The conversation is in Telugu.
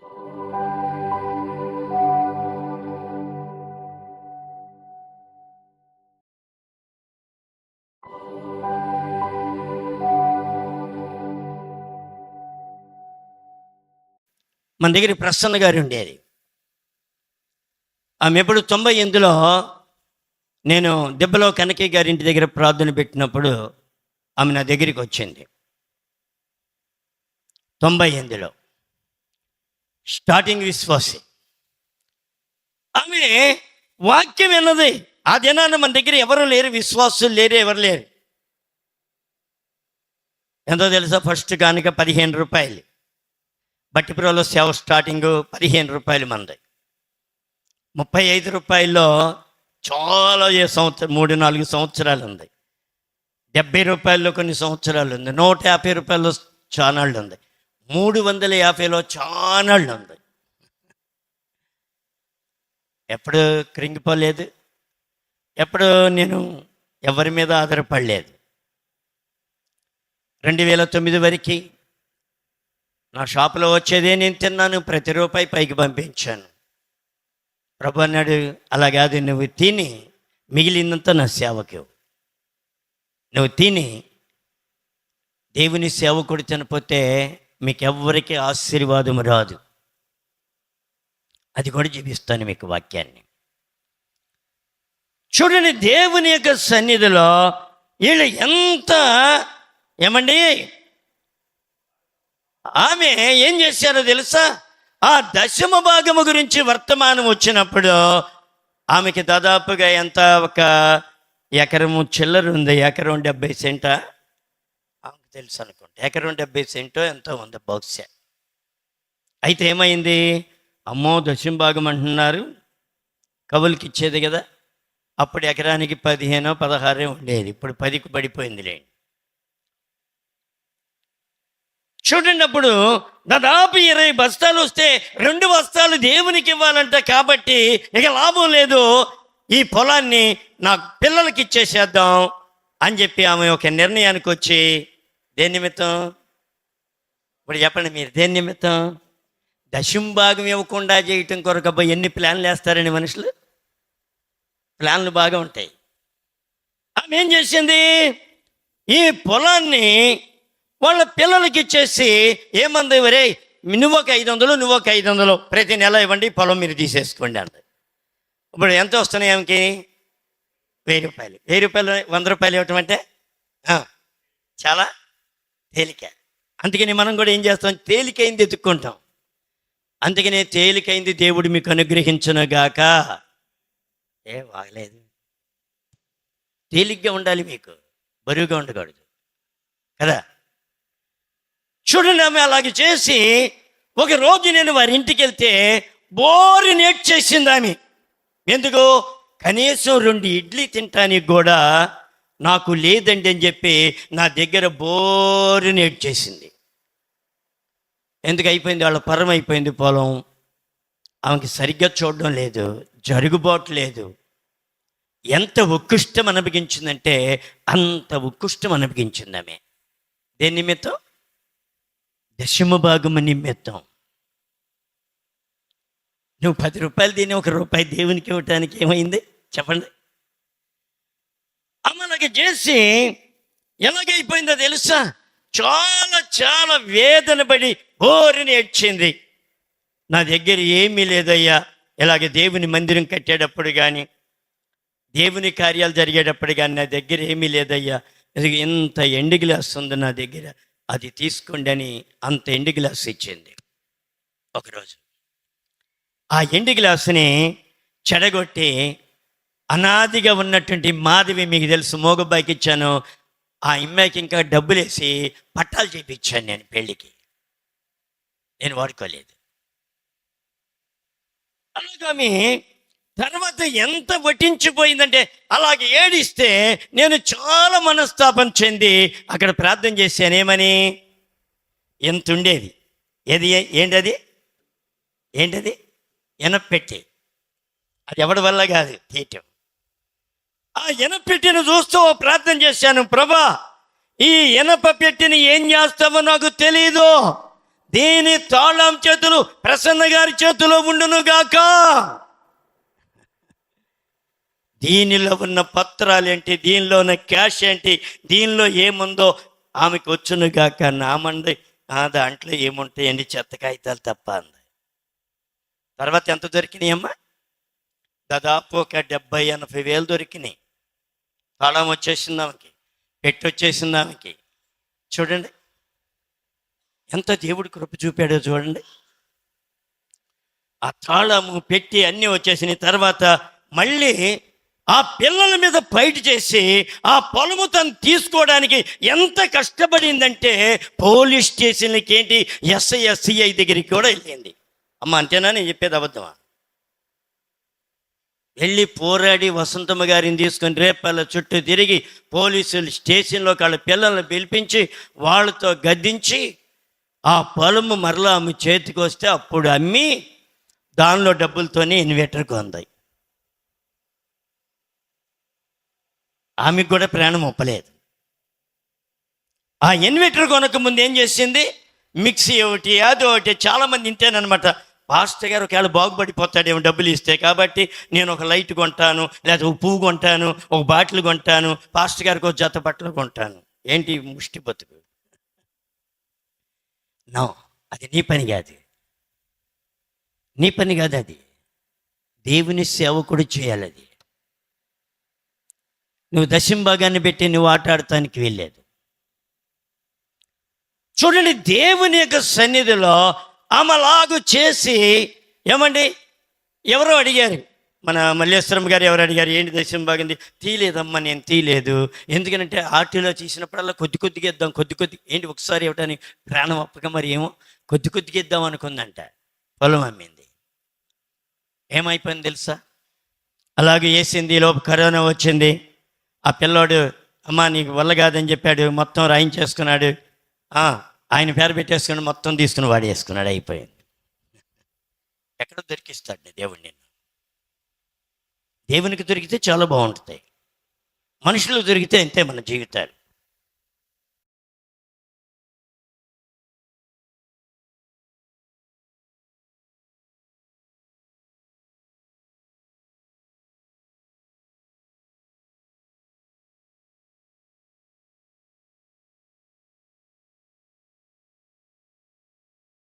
మన దగ్గర ప్రసన్న గారు ఉండేది. ఆమె ఎప్పుడు 98లో నేను దెబ్బలో కనకయ్య గారి ఇంటి దగ్గర ప్రార్థన పెట్టినప్పుడు ఆమె నా దగ్గరికి వచ్చింది. 98లో స్టార్టింగ్ విశ్వాసి. ఆమె వాక్యం విన్నది. ఆ దినాన మన దగ్గర ఎవరు లేరు, విశ్వాసులు లేరు, ఎవరు లేరు. ఎంతో తెలుసా? ఫస్ట్ కానుక 15 రూపాయలు. బట్టిపురలో సేవ స్టార్టింగ్ 15 రూపాయలు మంది. 35 రూపాయల్లో చాలా సంవత్సరం 3-4 సంవత్సరాలు ఉంది. 70 రూపాయల్లో కొన్ని సంవత్సరాలు ఉంది. 150 రూపాయల్లో చానాళ్ళు ఉంది. 350లో చానాళ్ళు ఉంది. ఎప్పుడు కృంగిపోలేదు, ఎప్పుడు నేను ఎవరి మీద ఆధారపడలేదు. 2009 వరకు నా షాపులో వచ్చేదే నేను తిన్నాను, ప్రతి రూపాయి పైకి పంపించాను. ప్రభు అన్నాడు, అలా కాదు, నువ్వు తిని మిగిలినంత నా సేవకు. నువ్వు తిని దేవుని సేవకుడు చనిపోతే మీకెవ్వరికి ఆశీర్వాదం రాదు. అది కూడా చూపిస్తాను మీకు వాక్యాన్ని. చూడండి, దేవుని యొక్క సన్నిధిలో వీళ్ళు ఎంత ఏమండి, ఆమె ఏం చేశారో తెలుసా? ఆ 10వ భాగము గురించి వర్తమానం వచ్చినప్పుడు ఆమెకి దాదాపుగా ఎంత, ఒక ఎకరము చిల్లర ఉంది. ఎకరం 70 సెంటా ఆమెకు తెలుసు అనుకోండి. ఎకరం 70 సెంటో ఎంతో ఉంది బహుశా. అయితే ఏమైంది? అమ్మో 10వ భాగం అంటున్నారు, కవులకి ఇచ్చేది కదా. అప్పుడు ఎకరానికి 15-16 ఉండేది, ఇప్పుడు 10కి పడిపోయిందిలే. చూడండి, అప్పుడు దాదాపు 20 బస్తాలు వస్తే 2 బస్తాలు దేవునికి ఇవ్వాలంట. కాబట్టి ఇక లాభం లేదు, ఈ పొలాన్ని నా పిల్లలకి ఇచ్చేసేద్దాం అని చెప్పి ఆమె ఒక నిర్ణయానికి వచ్చి, దేని నిమిత్తం? ఇప్పుడు చెప్పండి మీరు, దేని నిమిత్తం? 10వ భాగం ఇవ్వకుండా చేయటం కొరకు. అబ్బాయి ఎన్ని ప్లాన్లు వేస్తారని మనుషులు, ప్లాన్లు బాగా ఉంటాయి. ఆమె ఏం చేసింది? ఈ పొలాన్ని వాళ్ళ పిల్లలకి ఇచ్చేసి ఏమంది, వరే నువ్వు ఒక 500, నువ్వు ఒక 500 ప్రతి నెల ఇవ్వండి, పొలం మీరు తీసేసుకోండి అంది. ఇప్పుడు ఎంత వస్తున్నాయి ఆమెకి? 1000 రూపాయలు. 1000 రూపాయలు 100 రూపాయలు ఇవ్వటం అంటే చాలా తేలిక. అందుకని మనం కూడా ఏం చేస్తాం? తేలికైంది ఎత్తుక్కుంటాం. అందుకనే తేలికైంది దేవుడు మీకు అనుగ్రహించునుగాక. వాగలేదు, తేలిగ్గా ఉండాలి, మీకు బరువుగా ఉండకూడదు కదా. చూడండి, ఆమె అలాగే చేసి ఒకరోజు నేను వారి ఇంటికి వెళ్తే బోరు నేర్చేసింది ఆమె. ఎందుకు? కనీసం 2 ఇడ్లీ తినటానికి కూడా నాకు లేదండి అని చెప్పి నా దగ్గర బోరు నేర్చేసింది. ఎందుకు అయిపోయింది? వాళ్ళ పరం అయిపోయింది పొలం. ఆమెకి సరిగ్గా చూడడం లేదు, జరుగుబాటు లేదు. ఎంత ఉత్కృష్టం అనిపించిందంటే అంత ఉత్కృష్టం అనిపించింది ఆమె. దేని నిమిత్తం? 10వ భాగము నిమిత్తం. నువ్వు 10 రూపాయలు తిని 1 రూపాయి దేవునికి ఇవ్వటానికి ఏమైంది చెప్పండి? అమ్మలాగా చేసి ఎలాగైపోయిందో తెలుసా? చాలా చాలా వేదన పడి బోరుని ఏడ్చింది. నా దగ్గర ఏమీ లేదయ్యా, ఇలాగే దేవుని మందిరం కట్టేటప్పుడు కానీ, దేవుని కార్యాలు జరిగేటప్పుడు కానీ నా దగ్గర ఏమీ లేదయ్యా, ఇంత ఎండు గ్లాస్ ఉంది నా దగ్గర, అది తీసుకోండి అని అంత ఎండు గ్లాస్ ఇచ్చింది. ఒకరోజు ఆ ఎండు గ్లాసుని చెడగొట్టి అనాదిగా ఉన్నటువంటి మాధవి, మీకు తెలుసు, మోగబాయికి ఇచ్చాను. ఆ అమ్మాయికి ఇంకా డబ్బులు వేసి పట్టాలు చేయించాను నేను పెళ్ళికి. నేను వాడుకోలేదు. అలాగే తర్వాత ఎంత వటించిపోయిందంటే అలాగే ఏడిస్తే నేను చాలా మనస్తాపం చెంది అక్కడ ప్రార్థన చేశాను. ఏమని? ఎంత ఉండేది, ఏది ఏంటది, ఏంటది? ఎనపెట్టి. అది ఎవడి వల్ల కాదు తీయటం. ఆ ఎనపెట్టిని చూస్తూ ప్రార్థన చేశాను, ప్రభా ఈ ఎనప పెట్టిని ఏం చేస్తావో నాకు తెలీదు, దీని తాళం చేతులు ప్రసన్న గారి చేతిలో ఉండును గాక. దీనిలో ఉన్న పత్రాలు ఏంటి, దీనిలో ఉన్న క్యాష్ ఏంటి, దీనిలో ఏముందో ఆమెకు వచ్చును గాక. నామండి దాంట్లో ఏముంటాయండి, చెత్త కాగితాలు తప్ప అంది. తర్వాత ఎంత దొరికినాయి అమ్మా? దాదాపు ఒక 70-80 వేలు దొరికినాయి. తాళం వచ్చేసింది ఆమెకి, పెట్టి వచ్చేసింది ఆమెకి. చూడండి ఎంత దేవుడు కృప చూపాడో చూడండి. ఆ తాళము పెట్టి అన్నీ వచ్చేసినాయి. తర్వాత మళ్ళీ ఆ పిల్లల మీద ఫైట్ చేసి ఆ పొలము తను తీసుకోవడానికి ఎంత కష్టపడిందంటే పోలీస్ స్టేషన్లకి ఏంటి SI దగ్గరికి కూడా వెళ్ళింది. అమ్మ అంతేనా నేను చెప్పేది అబద్ధమా? వెళ్ళి పోరాడి వసంతమ్మ గారిని తీసుకొని రేపల్ల చుట్టూ తిరిగి పోలీసులు స్టేషన్లో వాళ్ళ పిల్లల్ని పిలిపించి వాళ్ళతో గద్దించి ఆ పొలము మరలా ఆమె చేతికి వస్తే అప్పుడు అమ్మి దానిలో డబ్బులతోనే ఇన్వర్టర్ కొందాయి. ఆమెకు కూడా ప్రాణం ఒప్పలేదు. ఆ ఇన్వర్టర్ కొనక ముందు ఏం చేసింది, మిక్సీ ఒకటి అది ఒకటి. చాలామంది ఇంతేనమాట, పాస్టర్ గారు ఒకవేళ బాగుపడిపోతాడేమో డబ్బులు ఇస్తే, కాబట్టి నేను ఒక లైట్ కొంటాను, లేదా ఒక పువ్వు కొంటాను, ఒక బాటిల్ కొంటాను, పాస్టర్ గారికి ఒక జత బట్టలు కొంటాను. ఏంటి ముష్టి బతుకు? నో, అది నీ పని కాదు, నీ పని కాదు. అది దేవుని సేవకుడు చేయాలి. అది నువ్వు దశంభాగాన్ని పెట్టి నువ్వు ఆటాడటానికి వెళ్ళలేదు. చూడండి, దేవుని యొక్క సన్నిధిలో ఆమెలాగు చేసి ఏమండి, ఎవరో అడిగారు, మన మల్లేశ్వరం గారు ఎవరు అడిగారు, ఏంటి దశంభాగంది? తీయలేదమ్మా, నేను తీయలేదు. ఎందుకంటే ఆర్టీలో చేసినప్పుడల్లా కొద్ది కొద్దిగా ఇద్దాం, కొద్ది ఏంటి ఒకసారి ఇవ్వడానికి ప్రాణం అప్పక, మరి ఏమో కొద్దిగా ఇద్దాం అనుకుందంట. పొలం అమ్మింది. ఏమైపోయింది తెలుసా? అలాగే వేసింది. లోపు కరోనా వచ్చింది. ఆ పిల్లోడు అమ్మా నీకు వల్ల కాదని చెప్పాడు, మొత్తం రాయించేసుకున్నాడు. ఆయన పేరు పెట్టేసుకుని మొత్తం తీసుకుని వాడేసుకున్నాడు. అయిపోయింది. ఎక్కడ దొరికిస్తాడు దేవుడు నిన్ను? దేవునికి దొరికితే చాలా బాగుంటుంది, మనుషులు దొరికితే అంతే మన జీవితాలు.